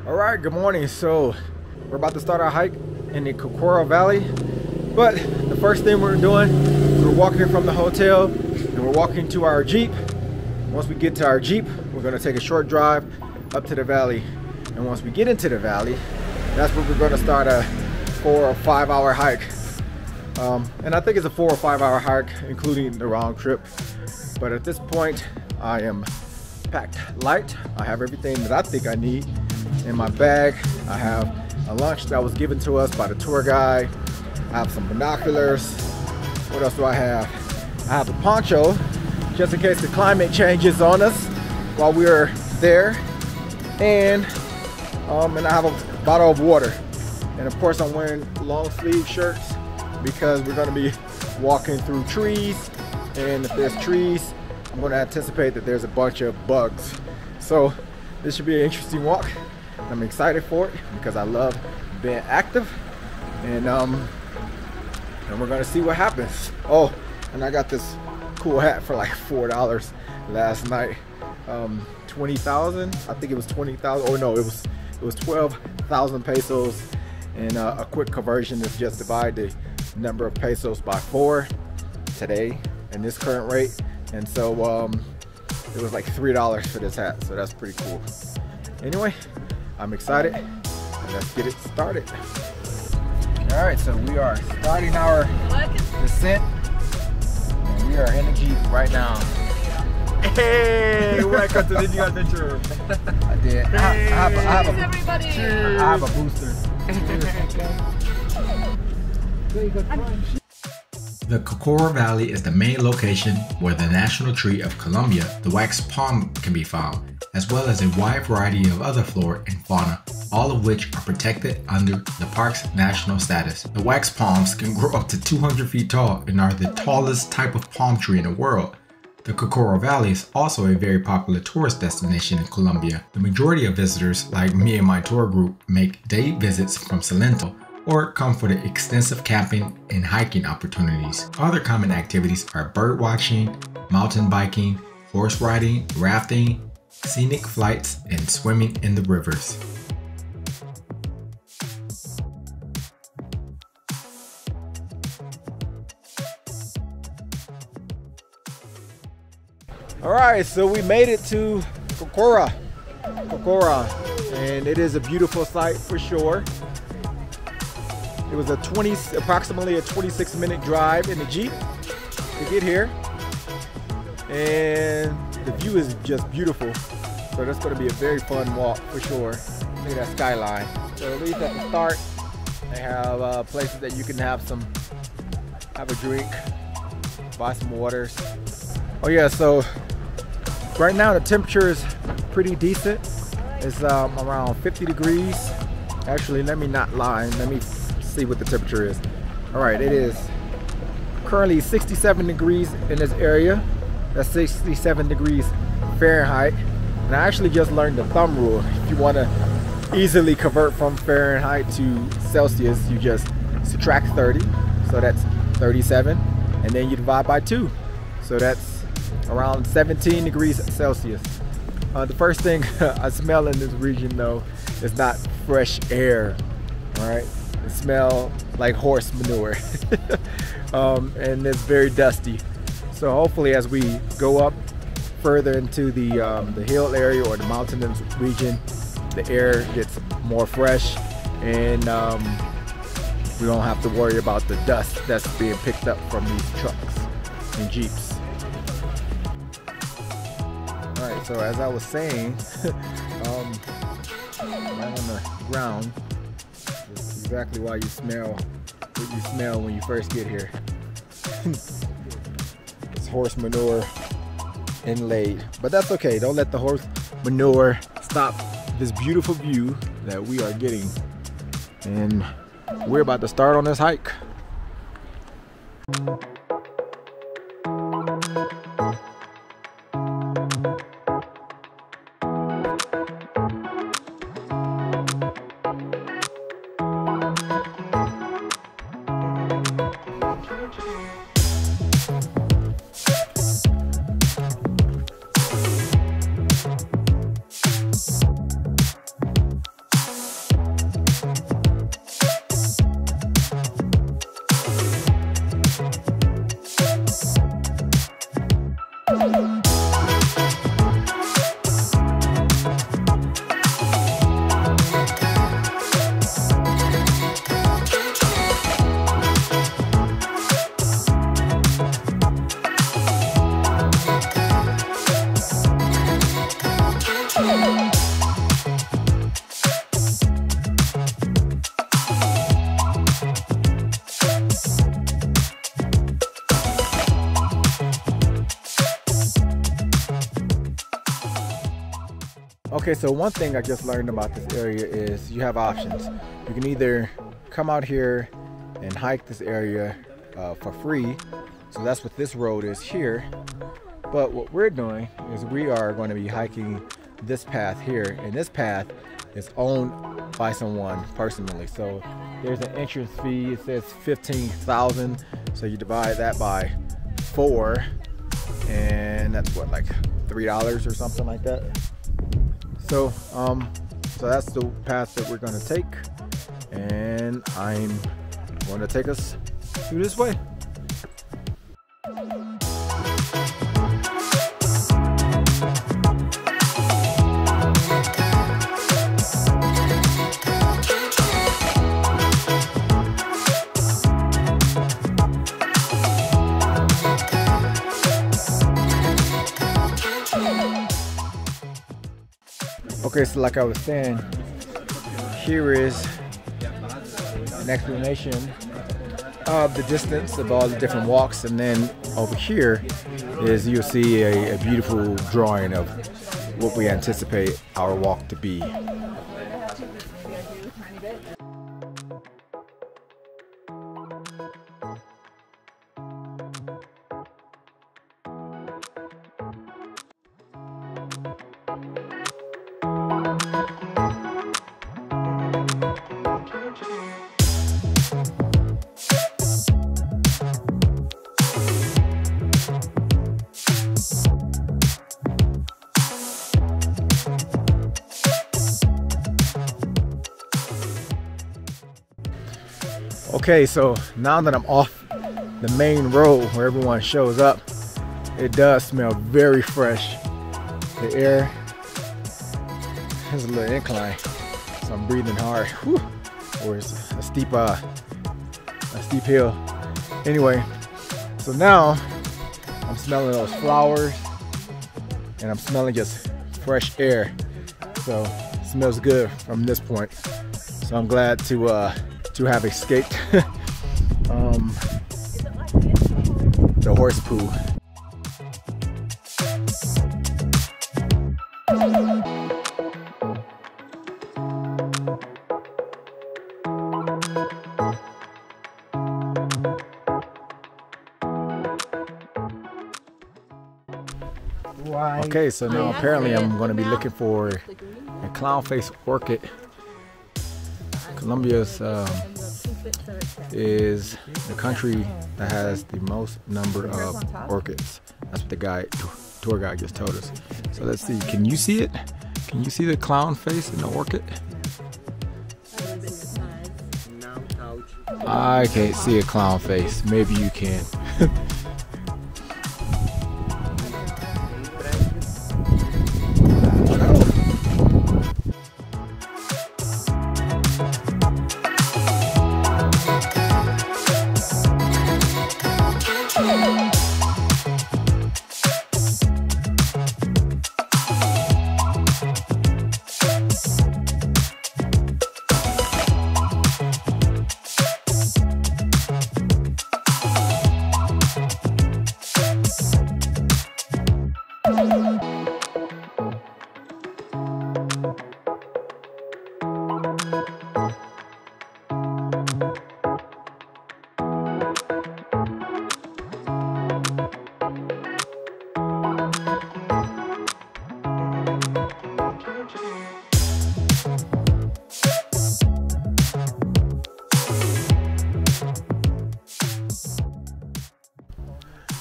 All right, good morning. So we're about to start our hike in the Cocora Valley, but the first thing we're doing, we're walking from the hotel and we're walking to our Jeep. Once we get to our Jeep, we're gonna take a short drive up to the valley. And once we get into the valley, that's where we're gonna start a 4 or 5 hour hike. And I think it's a 4 or 5 hour hike, including the round trip. But at this point, I am packed light. I have everything that I think I need in my bag. I have a lunch that was given to us by the tour guide. I have some binoculars. What else do I have? I have a poncho, just in case the climate changes on us while we're there. And I have a bottle of water. And of course I'm wearing long sleeve shirts because we're gonna be walking through trees. And if there's trees, I'm gonna anticipate that there's a bunch of bugs. So this should be an interesting walk. I'm excited for it because I love being active, and we're gonna see what happens. Oh, and I got this cool hat for like $4 last night. 20,000, I think it was 20,000. Oh no, it was 12,000 pesos. And a quick conversion is just divide the number of pesos by 4 today in this current rate. And so it was like $3 for this hat, so that's pretty cool. Anyway, I'm excited, and let's get it started. All right, so we are starting our descent, and we are in the Jeep right now. Hey, welcome to the New Adventure. I did. I have a booster. The Cocora Valley is the main location where the national tree of Colombia, the wax palm, can be found, as well as a wide variety of other flora and fauna, all of which are protected under the park's national status. The wax palms can grow up to 200 feet tall and are the tallest type of palm tree in the world. The Cocora Valley is also a very popular tourist destination in Colombia. The majority of visitors, like me and my tour group, make day visits from Salento, or come for the extensive camping and hiking opportunities. Other common activities are bird watching, mountain biking, horse riding, rafting, scenic flights, and swimming in the rivers. All right, so we made it to Cocora, and it is a beautiful sight for sure. It was approximately a 26-minute drive in the Jeep to get here, and the view is just beautiful. So that's going to be a very fun walk for sure. Look at that skyline. So at least at the start, they have places that you can have a drink, buy some waters. Oh yeah, so right now the temperature is pretty decent. It's around 50 degrees. Actually, let me not lie. Let me see what the temperature is. All right, it is currently 67 degrees in this area. That's 67 degrees Fahrenheit. And I actually just learned the thumb rule. If you want to easily convert from Fahrenheit to Celsius, you just subtract 30. So that's 37. And then you divide by 2. So that's around 17 degrees Celsius. The first thing I smell in this region though is not fresh air. All right. It smells like horse manure. And it's very dusty. So hopefully as we go up further into the hill area or the mountainous region, the air gets more fresh, and we don't have to worry about the dust that's being picked up from these trucks and Jeeps. All right, so as I was saying, right on the ground, that's exactly why you smell what you smell when you first get here. It's horse manure inlaid, but that's okay. Don't let the horse manure stop this beautiful view that we are getting. And we're about to start on this hike. Okay, so one thing I just learned about this area is you have options. You can either come out here and hike this area for free. So that's what this road is here. But what we're doing is we are going to be hiking this path here, and this path is owned by someone personally. So there's an entrance fee. It says 15,000. So you divide that by 4, and that's what, like $3 or something like that. So so that's the path that we're going to take, and I'm going to take us through this way. Okay, so like I was saying, here is an explanation of the distance of all the different walks, and then over here is you'll see a beautiful drawing of what we anticipate our walk to be. Okay, so now that I'm off the main road where everyone shows up, it does smell very fresh. The air has a little incline, so I'm breathing hard. Whew. Or it's a steep hill. Anyway, so now I'm smelling those flowers, and I'm smelling just fresh air. So it smells good from this point. So I'm glad to have escaped the horse poo. Okay, so now apparently I'm going to be looking for a clownface orchid. Colombia is the country that has the most number of orchids. That's what the tour guide just told us. So let's see, can you see it? Can you see the clown face in the orchid? I can't see a clown face. Maybe you can.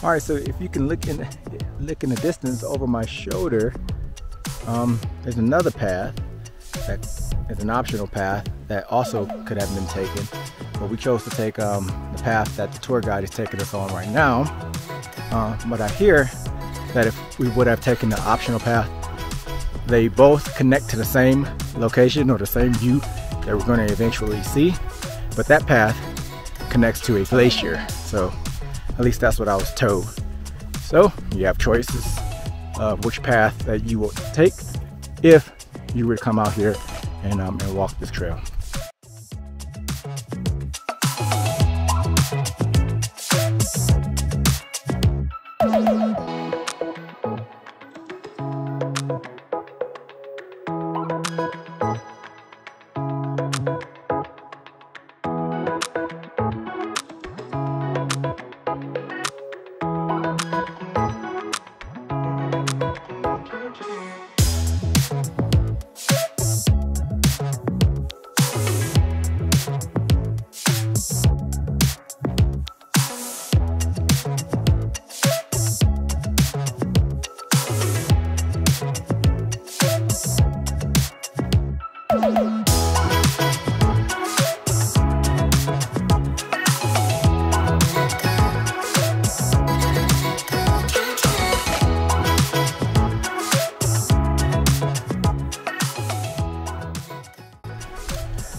All right, so if you can look in the distance over my shoulder, there's another path that is an optional path that also could have been taken, but we chose to take the path that the tour guide is taking us on right now. But I hear that if we would have taken the optional path, they both connect to the same location or the same view that we're going to eventually see, but that path connects to a glacier. So at least that's what I was told. So you have choices of which path that you will take if you were to come out here and walk this trail.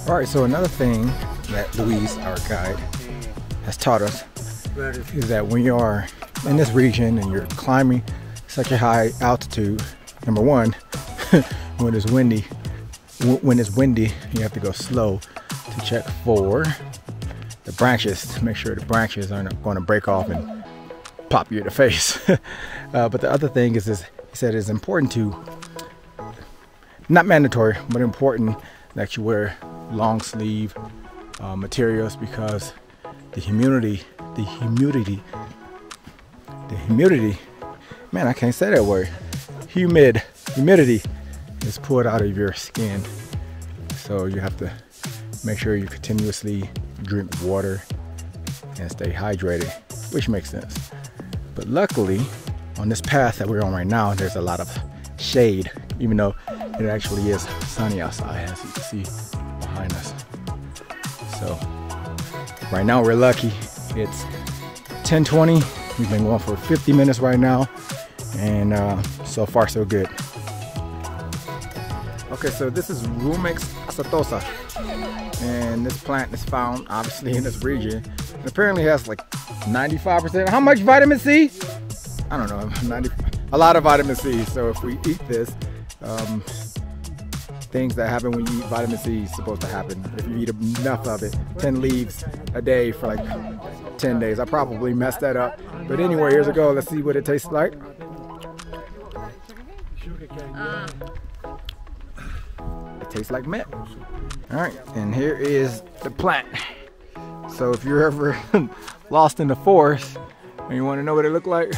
All right, so another thing that Luis, our guide, has taught us is that when you are in this region and you're climbing such a high altitude, number one, when it's windy, you have to go slow to check for the branches, to make sure the branches aren't going to break off and pop you in the face. But the other thing is he said it's important to, not mandatory, but important that you wear long sleeve materials, because the humidity, man, I can't say that word, humidity is pulled out of your skin. So you have to make sure you continuously drink water and stay hydrated, which makes sense. But luckily, on this path that we're on right now, there's a lot of shade, even though it actually is sunny outside, as you can see behind us. So right now we're lucky. It's 10:20. We've been going for 50 minutes right now, and so far so good. Okay, so this is Rumex acetosa, and this plant is found obviously in this region. It apparently has like 95%. How much vitamin C? I don't know, a lot of vitamin C. So if we eat this, things that happen when you eat vitamin C is supposed to happen. If you eat enough of it, 10 leaves a day for like 10 days. I probably messed that up. But anyway, here's a go. Let's see what it tastes like. It tastes like mint. All right, and here is the plant. So if you're ever lost in the forest and you want to know what it looked like,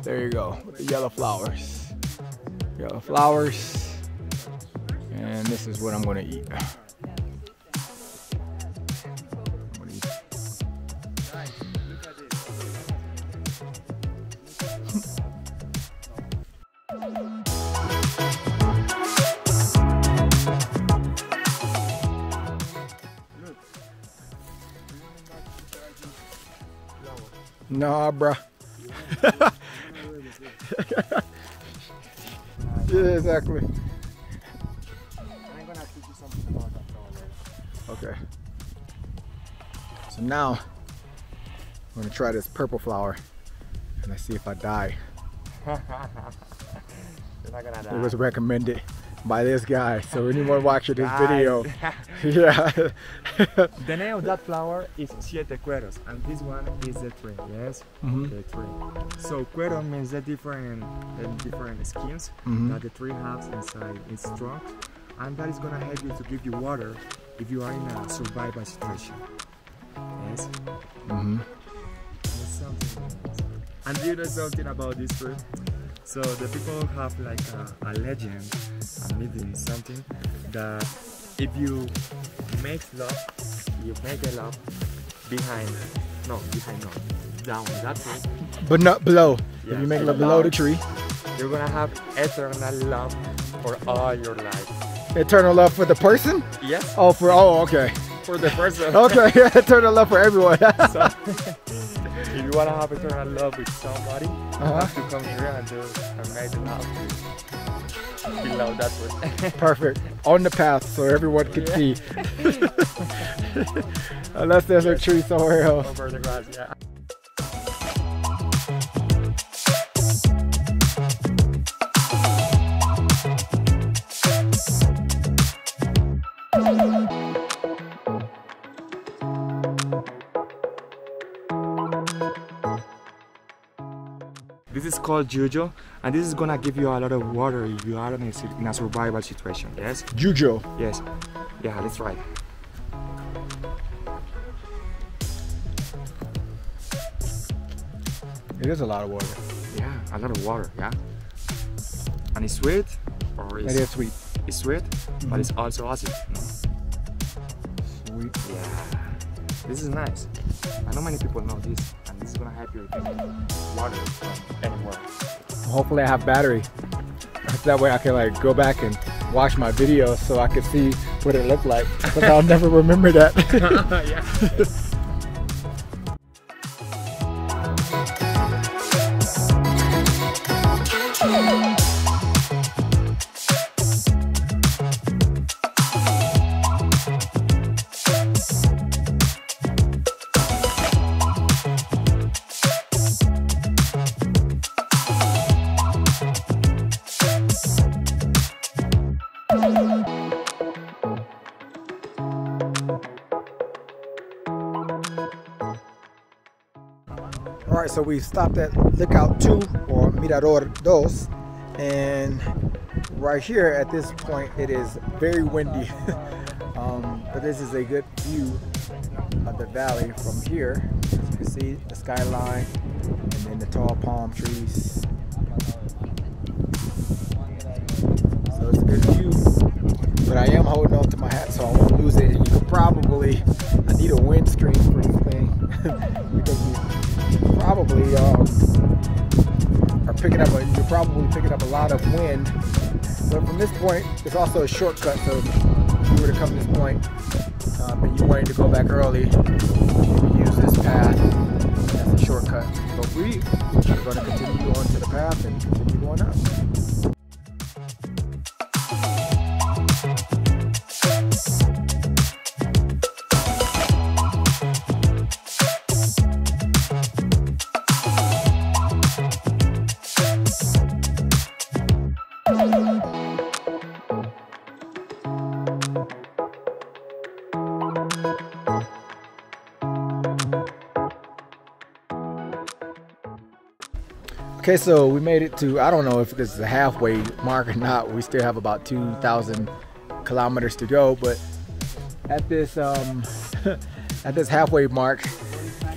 there you go, with the yellow flowers. Yellow flowers. And this is what I'm going to eat. Nah, bruh. Yeah, exactly. I'm gonna teach you something about that flower later. Okay. So now I'm gonna try this purple flower, and let's see if I die. You're not gonna die. It was recommended by this guy, so anyone watching this video, yeah. The name of that flower is Siete Cueros, and this one is the tree. Yes, the tree. So cuero means the different skins that the tree has inside its trunk, and that is gonna help you to give you water if you are in a survival situation. Yes. That's something. And do you know something about this tree? So the people have like a legend, a myth, something that if you make love, you make a love down that tree. But not below. Yeah. If you make love below the tree, you're gonna have eternal love for all your life. Eternal love for the person? Yes. Oh, okay. For the person. Okay, eternal love for everyone. So, if you wanna have eternal love with somebody, you have to come here and do and make love below that one. Perfect. On the path so everyone can see. Unless there's a tree somewhere else. Over the grass, yeah. This is called Jujo, and this is gonna give you a lot of water if you are in a survival situation. Yes? Jujo. Yes. Yeah, that's right. It is a lot of water. Yeah, a lot of water, yeah. And it's sweet, or It is sweet. It's sweet, but it's also acid. No? Sweet. Yeah. This is nice. I know many people know this, and this is gonna help you get water from anywhere. Hopefully I have battery. That way I can like go back and watch my videos so I can see what it looked like. But I'll never remember that. Yeah. Alright, so we stopped at Lookout 2 or Mirador 2, and right here at this point it is very windy. But this is a good view of the valley from here. As you can see the skyline and then the tall palm trees. So it's a good view, but I am holding on to my hat so I won't lose it. And you could probably, I need a windscreen for this thing because you probably are picking up you're probably picking up a lot of wind. But from this point, it's also a shortcut. So if you were to come to this point and you wanted to go back early, you can use this path as a shortcut. But we're going to continue on to the path and continue going up. Okay, so we made it to, I don't know if this is a halfway mark or not. We still have about 2,000 kilometers to go, but at this at this halfway mark,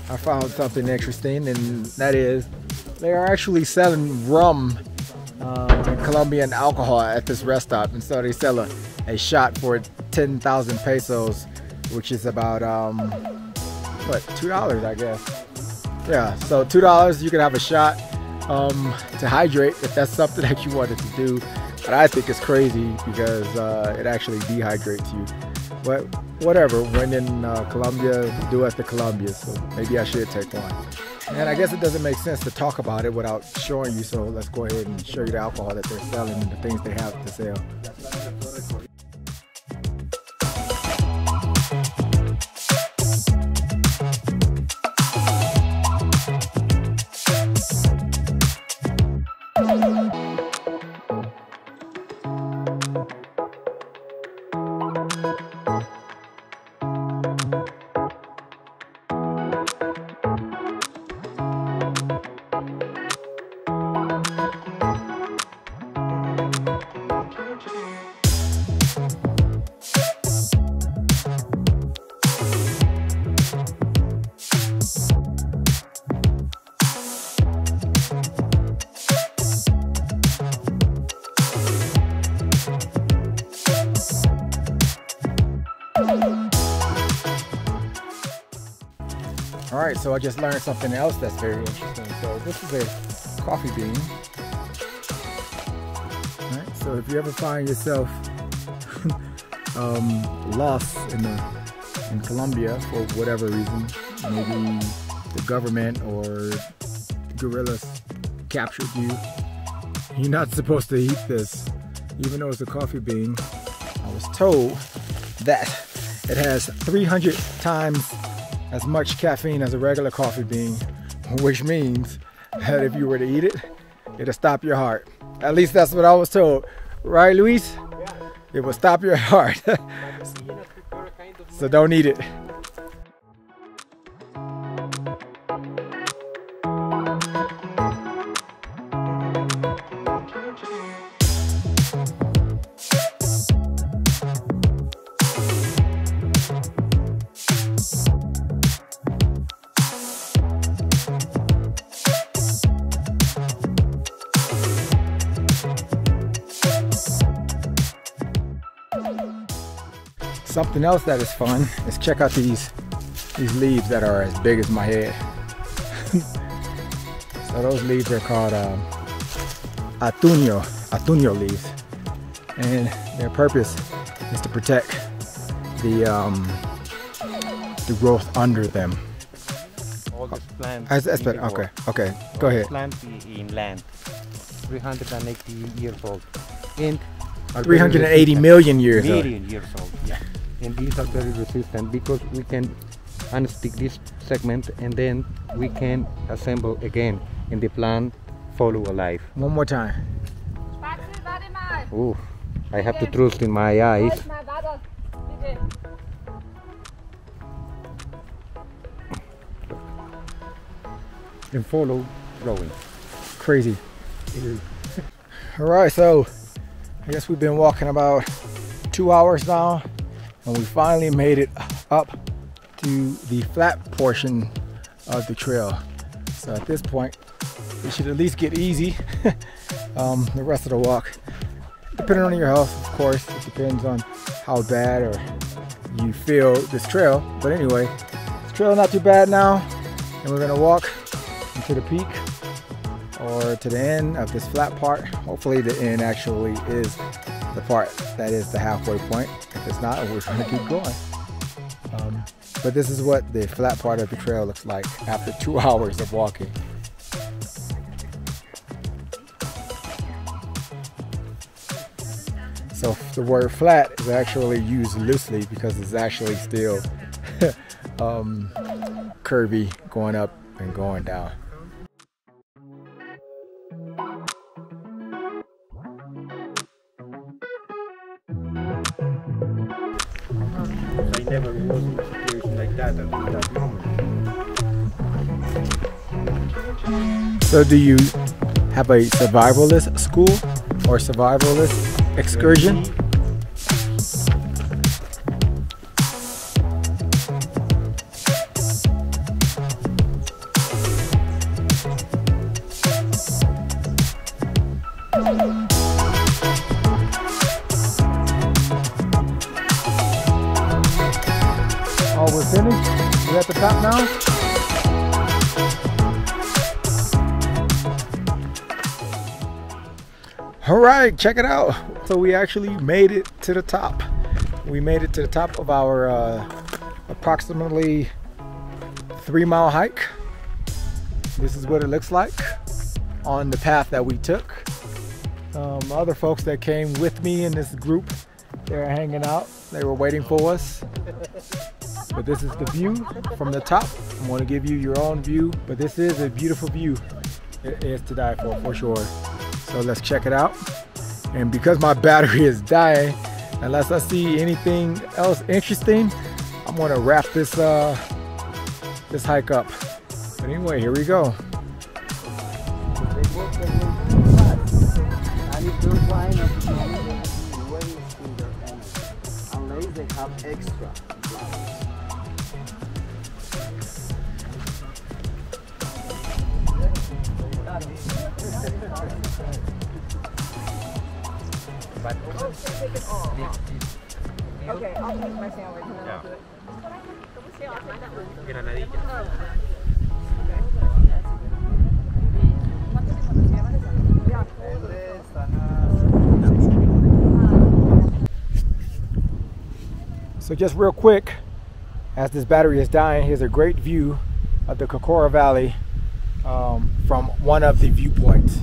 I found something interesting, and that is they are actually selling rum and Colombian alcohol at this rest stop. And so they sell a shot for 10,000 pesos, which is about what, $2, I guess. Yeah, so $2 you can have a shot to hydrate if that's something that you wanted to do. But I think it's crazy because it actually dehydrates you. But whatever, when in Colombia, do as the Colombia, so maybe I should take one. And I guess it doesn't make sense to talk about it without showing you, so let's go ahead and show you the alcohol that they're selling and the things they have to sell. Alright, so I just learned something else that's very interesting. So this is a coffee bean. Alright, so if you ever find yourself lost in Colombia for whatever reason, maybe the government or guerrillas captured you, you're not supposed to eat this, even though it's a coffee bean. I was told that it has 300 times as much caffeine as a regular coffee bean, which means that if you were to eat it, it'll stop your heart. At least that's what I was told. Right, Luis? Yeah. It will stop your heart. So don't eat it. Something else that is fun is check out these leaves that are as big as my head. So those leaves are called atuño leaves, and their purpose is to protect the growth under them. All this plant. Okay, go ahead. Plant in land, 380 years old, and 380 million years old. Years old. Yeah. And these are very resistant because we can unstick this segment and then we can assemble again and the plant follow alive. One more time. Ooh, I have to trust in my eyes. and follow flowing. Crazy. All right, so I guess we've been walking about 2 hours now, and we finally made it up to the flat portion of the trail. So at this point, we should at least get easy the rest of the walk. Depending on your health, of course, it depends on how bad or you feel this trail. But anyway, this trail not too bad now, and we're gonna walk into the peak or to the end of this flat part. Hopefully the end actually is the part that is the halfway point. If it's not, we're gonna keep going. But this is what the flat part of the trail looks like after 2 hours of walking. So the word flat is actually used loosely because it's actually still curvy, going up and going down. I never was in a situation like that until that moment. So do you have a survivalist school or survivalist excursion? Oh, we're finished? We're at the top now? All right, check it out. So we actually made it to the top. We made it to the top of our approximately 3-mile hike. This is what it looks like on the path that we took. Other folks that came with me in this group, they're hanging out. They were waiting for us. But this is the view from the top. I'm going to give you your own view, but this is a beautiful view. It is to die for sure. So let's check it out. And because my battery is dying, unless I see anything else interesting, I'm going to wrap this this hike up. But anyway, here we go. Unless they have extra flowers. Okay, I'll make my sandwich and then I'll do it. So just real quick, as this battery is dying, here's a great view of the Cocora Valley from one of the viewpoints.